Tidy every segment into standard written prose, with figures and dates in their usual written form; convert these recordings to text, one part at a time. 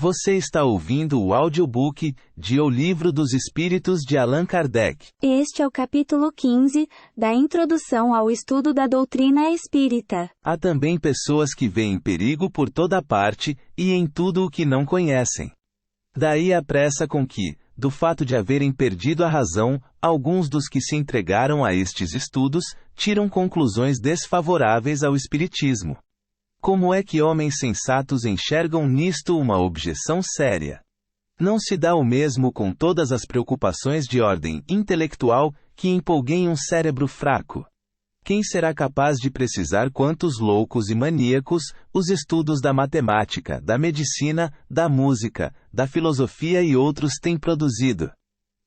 Você está ouvindo o audiobook de O Livro dos Espíritos de Allan Kardec. Este é o capítulo 15, da Introdução ao Estudo da Doutrina Espírita. Há também pessoas que veem perigo por toda parte, e em tudo o que não conhecem. Daí a pressa com que, do fato de haverem perdido a razão, alguns dos que se entregaram a estes estudos, tiram conclusões desfavoráveis ao Espiritismo. Como é que homens sensatos enxergam nisto uma objeção séria? Não se dá o mesmo com todas as preocupações de ordem intelectual que empolguem um cérebro fraco. Quem será capaz de precisar quantos loucos e maníacos os estudos da matemática, da medicina, da música, da filosofia e outros têm produzido?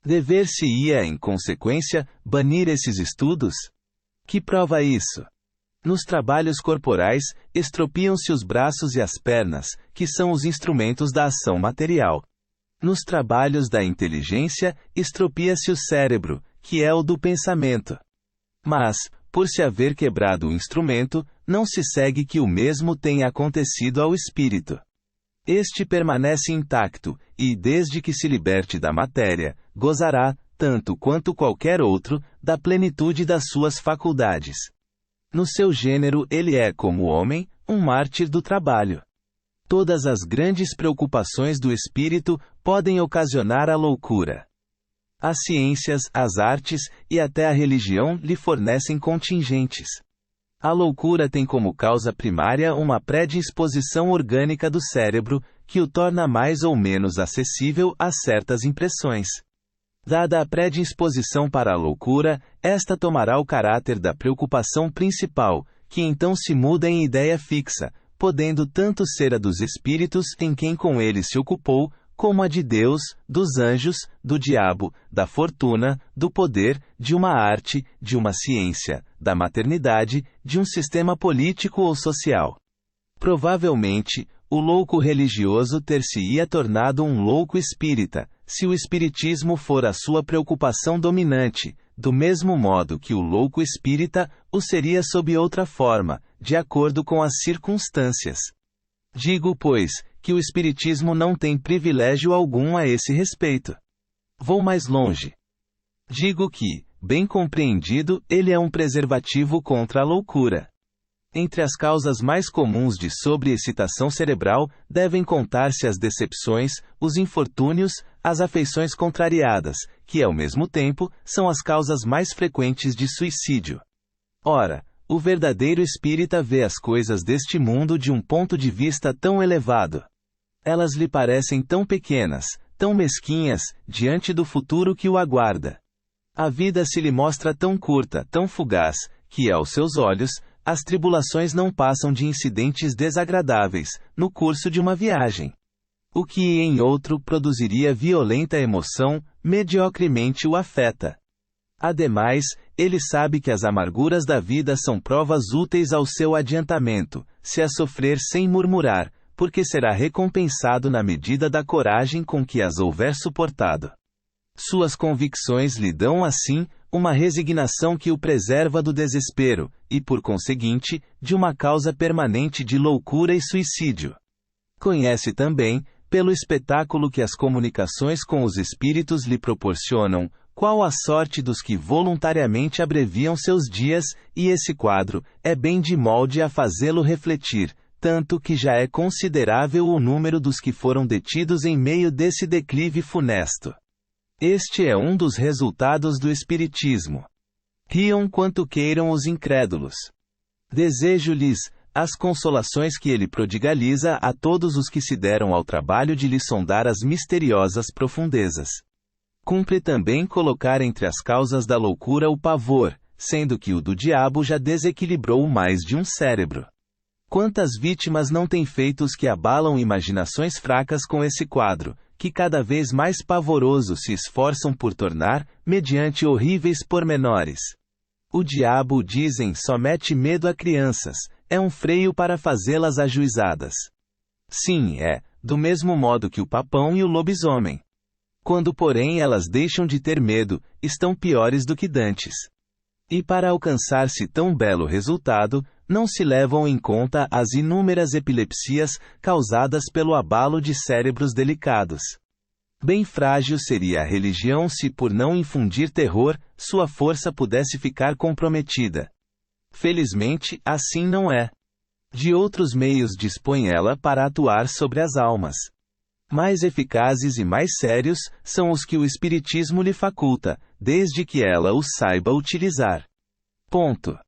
Dever-se-ia, em consequência, banir esses estudos? Que prova isso? Nos trabalhos corporais, estropiam-se os braços e as pernas, que são os instrumentos da ação material. Nos trabalhos da inteligência, estropia-se o cérebro, que é o do pensamento. Mas, por se haver quebrado o instrumento, não se segue que o mesmo tenha acontecido ao espírito. Este permanece intacto, e desde que se liberte da matéria, gozará, tanto quanto qualquer outro, da plenitude das suas faculdades. No seu gênero ele é, como homem, um mártir do trabalho. Todas as grandes preocupações do espírito podem ocasionar a loucura. As ciências, as artes e até a religião lhe fornecem contingentes. A loucura tem como causa primária uma predisposição orgânica do cérebro, que o torna mais ou menos acessível a certas impressões. Dada a predisposição para a loucura, esta tomará o caráter da preocupação principal, que então se muda em ideia fixa, podendo tanto ser a dos espíritos em quem com ele se ocupou, como a de Deus, dos anjos, do diabo, da fortuna, do poder, de uma arte, de uma ciência, da maternidade, de um sistema político ou social. Provavelmente, o louco religioso ter-se-ia tornado um louco espírita, se o espiritismo for a sua preocupação dominante, do mesmo modo que o louco espírita o seria sob outra forma, de acordo com as circunstâncias. Digo, pois, que o espiritismo não tem privilégio algum a esse respeito. Vou mais longe. Digo que, bem compreendido, ele é um preservativo contra a loucura. Entre as causas mais comuns de sobreexcitação cerebral, devem contar-se as decepções, os infortúnios, as afeições contrariadas, que ao mesmo tempo, são as causas mais frequentes de suicídio. Ora, o verdadeiro espírita vê as coisas deste mundo de um ponto de vista tão elevado. Elas lhe parecem tão pequenas, tão mesquinhas, diante do futuro que o aguarda. A vida se lhe mostra tão curta, tão fugaz, que, aos seus olhos, as tribulações não passam de incidentes desagradáveis, no curso de uma viagem. O que em outro produziria violenta emoção, mediocremente o afeta. Ademais, ele sabe que as amarguras da vida são provas úteis ao seu adiantamento, se as sofrer sem murmurar, porque será recompensado na medida da coragem com que as houver suportado. Suas convicções lhe dão, assim, uma resignação que o preserva do desespero, e por conseguinte, de uma causa permanente de loucura e suicídio. Conhece também, pelo espetáculo que as comunicações com os espíritos lhe proporcionam, qual a sorte dos que voluntariamente abreviam seus dias, e esse quadro é bem de molde a fazê-lo refletir, tanto que já é considerável o número dos que foram detidos em meio desse declive funesto. Este é um dos resultados do Espiritismo. Riam quanto queiram os incrédulos. Desejo-lhes as consolações que ele prodigaliza a todos os que se deram ao trabalho de lhe sondar as misteriosas profundezas. Cumpre também colocar entre as causas da loucura o pavor, sendo que o do diabo já desequilibrou mais de um cérebro. Quantas vítimas não têm feito os que abalam imaginações fracas com esse quadro, que cada vez mais pavoroso se esforçam por tornar, mediante horríveis pormenores. O diabo, dizem, só mete medo a crianças, é um freio para fazê-las ajuizadas. Sim, é, do mesmo modo que o papão e o lobisomem. Quando, porém, elas deixam de ter medo, estão piores do que dantes. E para alcançar-se tão belo resultado, não se levam em conta as inúmeras epilepsias causadas pelo abalo de cérebros delicados. Bem frágil seria a religião se, por não infundir terror, sua força pudesse ficar comprometida. Felizmente, assim não é. De outros meios dispõe ela para atuar sobre as almas. Mais eficazes e mais sérios são os que o Espiritismo lhe faculta, desde que ela os saiba utilizar. Ponto.